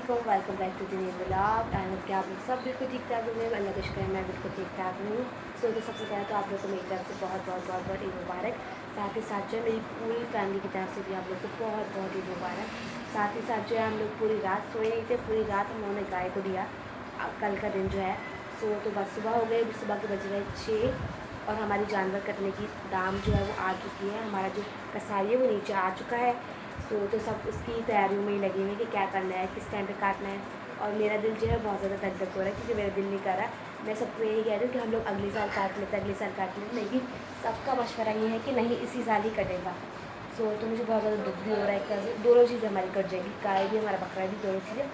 वालेकुम, welcome back to the new vlog. I hope कि आप लोग सब बिल्कुल ठीक ठाक होंगे। अल्लाह का शुक्र है मैं बिल्कुल ठीक ठाक हूँ। तो सबसे पहले तो आप लोग को मेरी तरफ से बहुत ईद मुबारक। साथ ही साथ जो है मेरी पूरी फैमिली की तरफ से भी आप लोग को बहुत ईद मुबारक। साथ ही साथ जो है हम लोग पूरी रात सोए नहीं थे। पूरी रात हम लोगों ने गाय को दिया कल का दिन जो है। तो बस सुबह हो गई, सुबह के बज रहे 6 और हमारी जानवर कटने की दाम जो है वो आ चुकी है। हमारा जो कसाई है वो नीचे आ चुका है। तो सब उसकी तैयारियों में ही लगे हुए हैं कि क्या करना है, किस टाइम पे काटना है। और मेरा दिल जो है बहुत ज़्यादा धक हो रहा है क्योंकि मेरा दिल नहीं कर रहा। मैं सबको यही कह रही हूँ कि हम लोग अगले साल काट लेते, अगले साल काट लेते, लेकिन सबका मशवरा ये है कि नहीं इसी साल ही कटेगा। तो मुझे बहुत ज़्यादा दुख भी हो रहा है। एक तरह से दोनों चीज़ें हमारी कट जाएगी, गाय भी हमारा बकरा भी, दोनों चीज़ें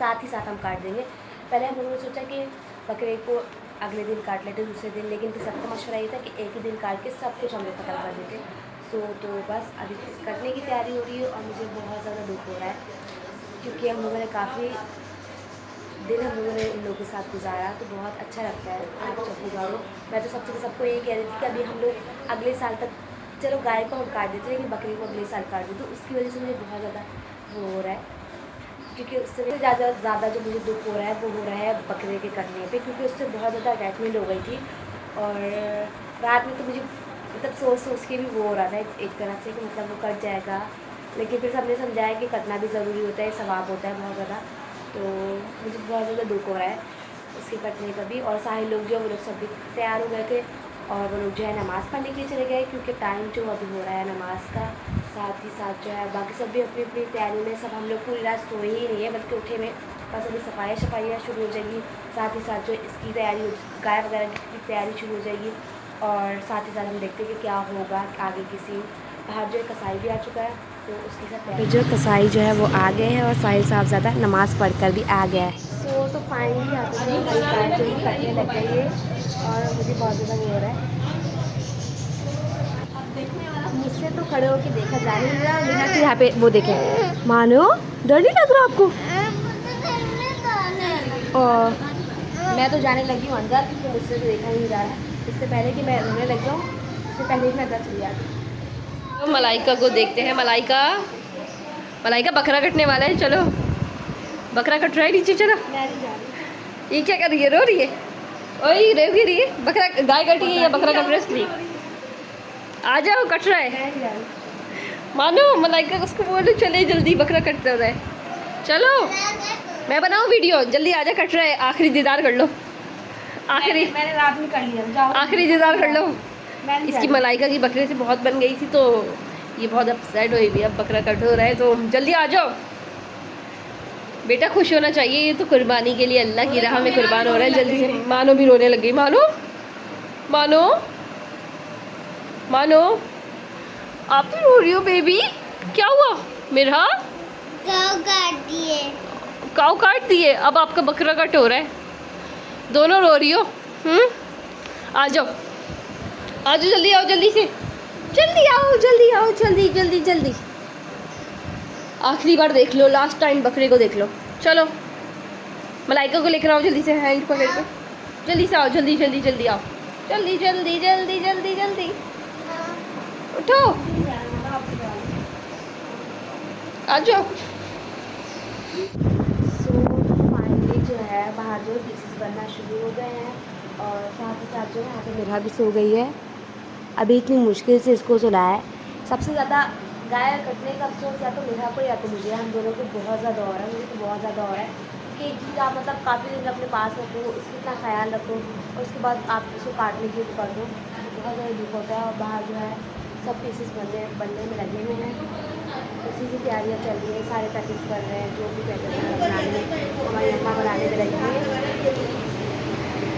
साथ ही साथ हम काट देंगे। पहले हम लोगों ने सोचा कि बकरे को अगले दिन काट लेते, दूसरे दिन, लेकिन फिर सबका मशवरा ये था कि एक ही दिन काट के सब कुछ हम लोग खत्म कर देते। तो बस अभी कटने की तैयारी हो रही है और मुझे बहुत ज़्यादा दुख हो रहा है क्योंकि हम लोगों ने काफ़ी दिन हम लोगों ने उन लोगों के साथ गुजारा। तो बहुत अच्छा लगता है आप सब गुजारो। मैं तो सबको यही कह रही थी कि अभी हम लोग अगले साल तक, चलो गाय को हम काट देते लेकिन बकरी को अगले साल काट देते। तो उसकी वजह से मुझे बहुत ज़्यादा वो हो रहा है क्योंकि उससे ज़्यादा जो मुझे दुख हो रहा है वो हो रहा है बकरे के कटने पे, क्योंकि उससे बहुत ज़्यादा अटैचमेंट हो गई थी। और रात में तो मुझे मतलब सोच के भी वो हो रहा था एक तरह से कि मतलब वो कट जाएगा, लेकिन फिर सबने समझाया कि कटना भी ज़रूरी होता है, सवाब होता है बहुत ज़्यादा। तो मुझे बहुत ज़्यादा दुख हो रहा है उसके कटने का भी। और सारे लोग जो वो लोग सब भी तैयार हो गए थे और वो लोग जो है नमाज़ पढ़ने के लिए चले गए क्योंकि टाइम जो अभी हो रहा है नमाज का। साथ ही साथ जो है बाकी सब भी अपनी अपनी तैयारी में, सब हम लोग पूरी रात सोए ही नहीं है बल्कि उठे में बस अभी सफाइयाँ शुरू हो जाएगी। साथ ही साथ जो इसकी तैयारी, गाय वगैरह की तैयारी शुरू हो जाएगी। और साथ ही साथ हम देखते हैं कि क्या होगा आगे की सीन। बाहर जो है कसाई भी आ चुका है तो उसके साथ जो कसाई जो है वो आ गए हैं और साहिल साहबज़ादा नमाज़ पढ़ कर भी आ गया है। तो फाइनली यहाँ पे जो गाय जो ही कटने लग गई है और मुझे बहुत ज़्यादा वो हो रहा है। मुझसे तो खड़े होकर देखा जा नहीं रहा, लेकिन यहाँ पे वो देखे मानो डर नहीं लग रहा आपको? और मैं तो जाने लगी हूँ अंदर क्योंकि मुझसे तो देखा नहीं जा रहा है। इससे पहले कि मैं रोने लग जाऊँ, इससे पहले ही मैं अंदर चली जाती। तो मलाइका को देखते हैं। मलाइका बकरा कटने वाला है। चलो बकरा कट रहा है नीचे। चलो ये क्या कर रही है? रो रही है? ओए रो रही है? बकरा गाय कटी है या बकरा कट रहा है इसलिए? आ जाओ, कट रहा है। मानो मलाइका उसको बोलो चले जल्दी, बकरा कट रहा है। चलो मैं बनाऊँ वीडियो, जल्दी आ जा, कट रहा है। आखिरी दीदार कर लो, मैंने रात में कर लिया, आखिरी दीदार कर लो। इसकी मलाइका की बकरे से बहुत बन गई थी तो ये बहुत अपसेट हुई भी। अब बकरा कट हो रहा है तो जल्दी आ जाओ। बेटा खुश होना चाहिए, ये तो कुर्बानी के लिए अल्लाह की राह में कुर्बान हो रहा है। जल्दी से। मानो भी रोने लग गई। मानो मानो मानो आप भी रो रही हो बेबी? क्या हुआ? मेरा काऊ काट दिए। अब आपका बकरा कट हो रहा है, दोनों रो रही हो। आ जाओ आ जाओ, जल्दी आओ, जल्दी से जल्दी आओ, जल्दी आओ, जल्दी जल्दी जल्दी। आखिरी बार देख लो, लास्ट टाइम बकरे को देख लो। चलो मलाइका को लेकर आओ जल्दी से, हैंड पकड़ के जल्दी से आओ, जल्दी जल्दी जल्दी आओ, जल्दी जल्दी जल्दी जल्दी जल्दी उठो, आ जाओ। फाइनली जो है बाहर जो पीसेस बनना शुरू हो गए हैं और साथ ही साथ जो है यहाँ पे मेरा भी सो गई है। अभी इतनी मुश्किल से इसको सुलाया है। सबसे ज़्यादा गाय कटने का अफसोस या तो मेरा को या तो मुझे, हम दोनों को बहुत ज़्यादा हो रहा है। मुझे तो बहुत ज़्यादा हो रहा है कि एक चीज़ आप मतलब काफ़ी दिन अपने पास रखो, उसका इतना ख्याल रखो और उसके बाद आप उसको काटने की कर दो, बहुत ज़्यादा दुख होता है। और बाहर जो है सब पीसेस बनने में लगे हुए हैं, उसी की तैयारियाँ चल रही है, सारे पैकेट्स कर रहे हैं जो भी पैकेट हैं बनाने में, हमारी अम्मा बनाने में लगी हुई है।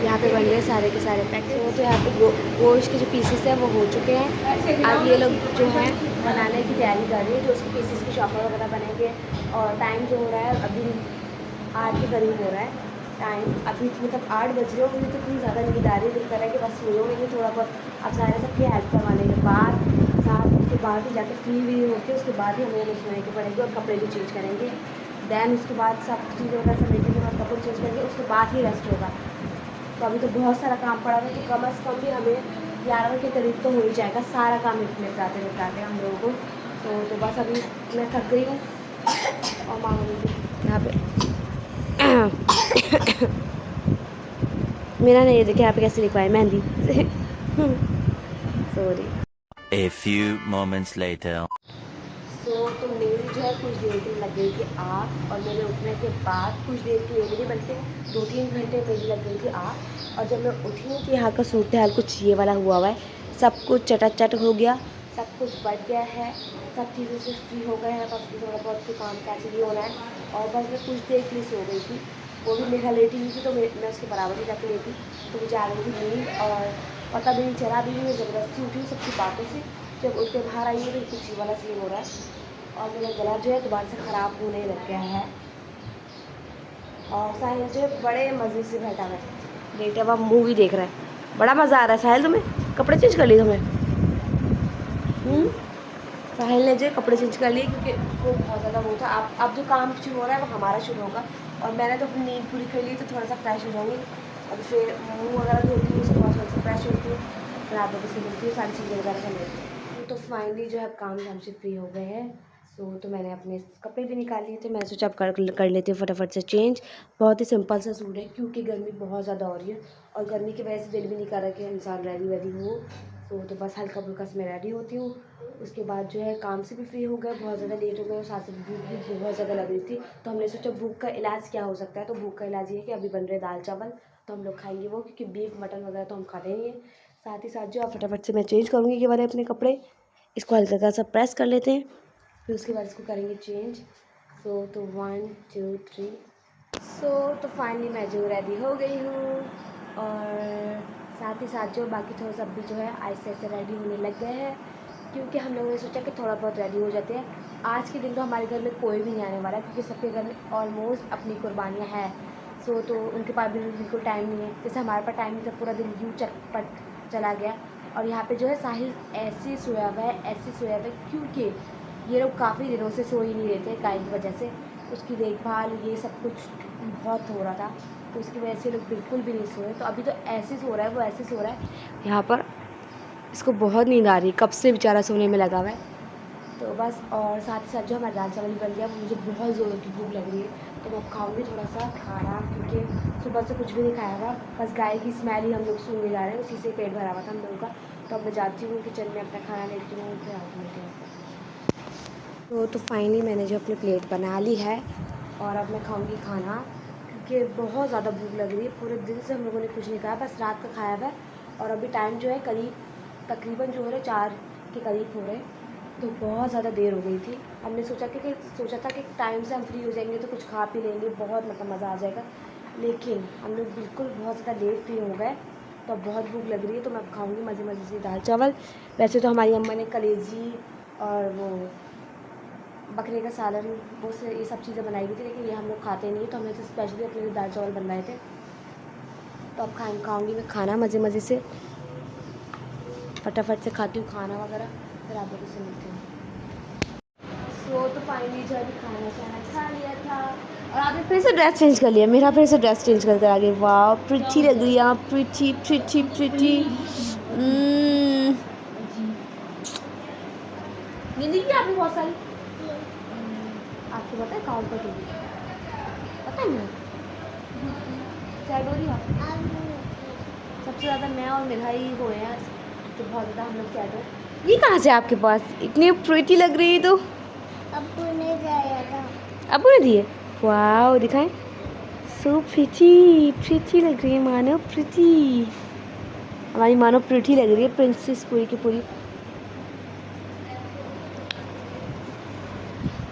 यहाँ पे बन रहे सारे के सारे पैकेट। तो यहाँ पे गोश्त के जो पीसेस हैं वो हो चुके हैं। अब ये लोग जो हैं बनाने की तैयारी कर रही है, जो उसके पीसेस की शॉपर वगैरह बनेंगे। और टाइम जो हो रहा है अभी 8 के करीब हो रहा है टाइम। अभी मतलब 8 बज रहे हो, मुझे तो इतनी ज़्यादा नींद आ रही है, दिल कर रहा है कि बस सोओ नहीं थोड़ा बहुत। अब सारे सबकी हेल्प करवाने के बाद उसके बाद ही जाकर फ्री भी होकर उसके बाद ही हमें सोने के पड़ेंगे और कपड़े भी चेंज करेंगे। दैन उसके बाद सब चीज़ें वगैरह समेटने के बाद कपड़े चेंज करेंगे, उसके बाद ही रेस्ट होगा। तो अभी तो बहुत सारा काम पड़ा है, तो कम से कम भी हमें 11 के करीब तो हो ही जाएगा सारा काम निपटाते हम लोगों को। तो बस अभी मैं थक गई हूँ और माँ भी। यहाँ पे मेरा नहीं, ये देखिए यहाँ पे कैसे लिखवा है mehndi sorry. A few moments later. तो मेरी जो है कुछ देर के लिए लग गई थी आग, और मेरे उठने के बाद कुछ देर के लिए नहीं बल्कि 2-3 घंटे मेरी लग गई थी आग। और जब मैं उठी हूँ तो यहाँ का सूरत हाल कुछ ये वाला हुआ है, सब कुछ चटाचट हो गया, सब कुछ बढ़ गया है, सब चीज़ों से फ्री हो गए हैं, बस थोड़ा बहुत तो काम कैसे भी होना है। और बस मैं कुछ देर के लिए सो गई थी, वो भी मेरा लेटी हुई थी, तो मैं उसके बराबर ही जाके लेटी, तो मुझे आ गई थी नींद और पता भी नहीं चला। अभी भी मैं ज़बरदस्ती उठी सबकी बातों से, जब उठ के बाहर आई है तो कुछ ये वाला सीन हो रहा है और मेरा गला जो है दोबारा से ख़राब होने लग गया है। और साहिल जो है बड़े मज़े से बैठा है, बेटे अब मूवी देख रहा है, बड़ा मज़ा आ रहा है। साहिल तुम्हें कपड़े चेंज कर लिए तुम्हें? साहिल ने जो कपड़े चेंज कर लिए क्योंकि उसको बहुत ज़्यादा वो था। अब जो काम शुरू हो रहा है वो हमारा शुरू होगा, और मैंने तो अपनी नींद पूरी कर ली तो थोड़ा सा फ्रेश हो जाऊँगी। अब फिर मुँह वगैरह धोती हूँ, उसके बाद थोड़ा सा फ्रेश होती हूँ, फिर आप लोगों से मिलती हूँ, सारी चीज़ें वगैरह कर लेती हूँ। तो फाइनली जो है अब काम हमसे फ्री हो गए हैं। तो मैंने अपने कपड़े भी निकाल लिए थे, मैंने सोचा अब कर लेते हैं फटाफट से चेंज। बहुत ही सिंपल सा सूट है क्योंकि गर्मी बहुत ज़्यादा हो रही है, और गर्मी की वजह से दिल भी नहीं कर रहा कि इंसान रेडी हो। तो बस हल्का फुल्का से मैं रेडी होती हूँ। उसके बाद जो है काम से भी फ्री हो गए, बहुत ज़्यादा लेट हो गए, और साथ साथ भूख भी बहुत ज़्यादा लग रही थी। तो हमने सोचा भूख का इलाज क्या हो सकता है, तो भूख का इलाज ये है कि अभी बन रहे दाल चावल, तो हम लोग खाएंगे वो, क्योंकि बीफ मटन वगैरह तो हम खाते नहीं हैं। साथ ही साथ जो फटाफट से मैं चेंज करूँगी ये वाले अपने कपड़े, इसको हल्का सा प्रेस कर लेते हैं, फिर उसके बाद इसको करेंगे चेंज। तो 1 2 3 तो फाइनली मैं जो रेडी हो गई हूँ, और साथ ही साथ जो बाकी थोड़ा सब भी जो है आहिस्ते आहिस्ते रेडी होने लग गए हैं, क्योंकि हम लोगों ने सोचा कि थोड़ा बहुत रेडी हो जाते हैं। आज के दिन तो हमारे घर में कोई भी नहीं आने वाला है, क्योंकि सबके घर में ऑलमोस्ट अपनी कुर्बानियाँ हैं। तो उनके पास भी बिल्कुल टाइम नहीं है, जैसे हमारे पास टाइम नहीं था, पूरा दिन यूँ चटपट चला गया। और यहाँ पे जो है साहिल ऐसे सोया हुआ है क्योंकि ये लोग काफ़ी दिनों से सो ही नहीं रहे थे गाय की वजह से, उसकी देखभाल ये सब कुछ बहुत हो रहा था, तो उसकी वजह से लोग बिल्कुल भी नहीं सोए। तो अभी तो ऐसे सो रहा है, वो ऐसे सो रहा है यहाँ पर, इसको बहुत नींद आ रही है, कब से बेचारा सोने में लगा हुआ है। तो बस, और साथ ही साथ जो हमारा दाल चावल बन गया, मुझे बहुत ज़ोरों की भूख लग रही है, तो मैं खाऊंगी थोड़ा सा खाना, क्योंकि सुबह से कुछ भी नहीं खाया हुआ, बस गाय की स्मेल ही हम लोग सूंघे जा रहे हैं, उसी से पेट भरा हुआ था हम लोगों का। तो अब मैं जाती हूँ किचन में अपना खाना लेती हूँ, फिर आती हूँ। तो फाइनली मैंने जो अपनी प्लेट बना ली है, और अब मैं खाऊंगी खाना, क्योंकि बहुत ज़्यादा भूख लग रही है। पूरे दिन से हम लोगों ने कुछ नहीं खाया, बस रात का खाया हुआ है, और अभी टाइम जो है तकरीबन जो हो रहे 4 के करीब हो रहे, तो बहुत ज़्यादा देर हो गई थी। हमने सोचा था कि टाइम से हम फ्री हो जाएंगे तो कुछ खा पी लेंगे, बहुत मतलब मज़ा आ जाएगा, लेकिन हम लोग बिल्कुल बहुत ज़्यादा लेट फ्री हो गए। तो अब बहुत भूख लग रही है, तो मैं खाऊंगी मज़े मज़े से दाल चावल। वैसे तो हमारी अम्मा ने कलेजी और वो बकरे का सालन, वो से ये सब चीज़ें बनाई हुई थी, लेकिन ये हम लोग खाते नहीं, तो हमने तो स्पेशली अपने लिए दाल चावल बनवाए थे। तो अब खाऊंगी मैं खाना मज़े मज़े से, फटाफट से खाती हूँ खाना वगैरह, फिर आप लोगों से मिलती हूँ। तो फाइनली जो अभी खाना खा लिया था, और आपने फिर से ड्रेस चेंज कर लिया, मेरा फिर से ड्रेस चेंज कर आ गई। वाह प्रिटी लग रही है आप, प्रिटी नींद की आपने बहुत सारी, आपको पता है काउंट पर टीवी पता है ना, क्या बोल रही हो? सबसे ज़्यादा मैं और मेरा ही हुए हैं तो बहुत ज़्यादा हम लोग चैट हो। ये कहाँ से आपके पास इतनी प्रिटी लग रही है? तो अब्बू ने दिया था। अब्बू ने दिए? वाह दिखाएं, सो प्रिटी लग रही है मानो, प्रिटी हमारी मानो प्रिटी लग रही है, प्रिंसेस पूरी की पूरी।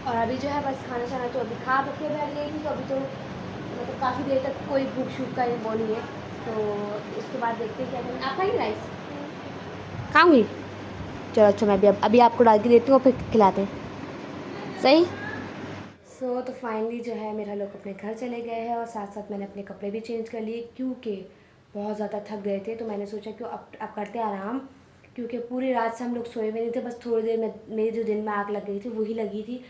और अभी जो है बस खाना तो अभी खा के बैठ गई थी, तो अभी तो मतलब काफ़ी देर तक कोई भूख शूख का वो नहीं है, तो इसके बाद देखते हैं क्या करें। आप खाएंगे राइस? खाऊंगी, चलो अच्छा, मैं भी अभी आपको डाल के देती हूँ, फिर खिलाते हैं, सही। तो फाइनली जो है मेरा लोग अपने घर चले गए हैं, और साथ साथ मैंने अपने कपड़े भी चेंज कर लिए, क्योंकि बहुत ज़्यादा थक गए थे। तो मैंने सोचा कि अब करते आराम, क्योंकि पूरी रात से हम लोग सोए हुए नहीं थे, बस थोड़ी देर में मेरी जो दिन में आग लग गई थी वही लगी थी।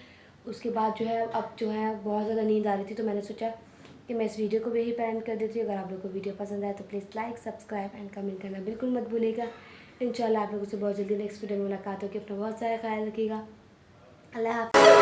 उसके बाद जो है अब जो है बहुत ज़्यादा नींद आ रही थी, तो मैंने सोचा कि मैं इस वीडियो को भी यही पर एंड कर देती हूँ। अगर आप लोग को वीडियो पसंद आए तो please like, subscribe and comment करना बिल्कुल मत भूलिएगा। इंशाल्लाह आप लोगों से बहुत जल्दी नेक्स्ट वीडियो में मुलाकात होगी। अपना बहुत सारा ख्याल रखिएगा। अल्लाह हाफ़िज़।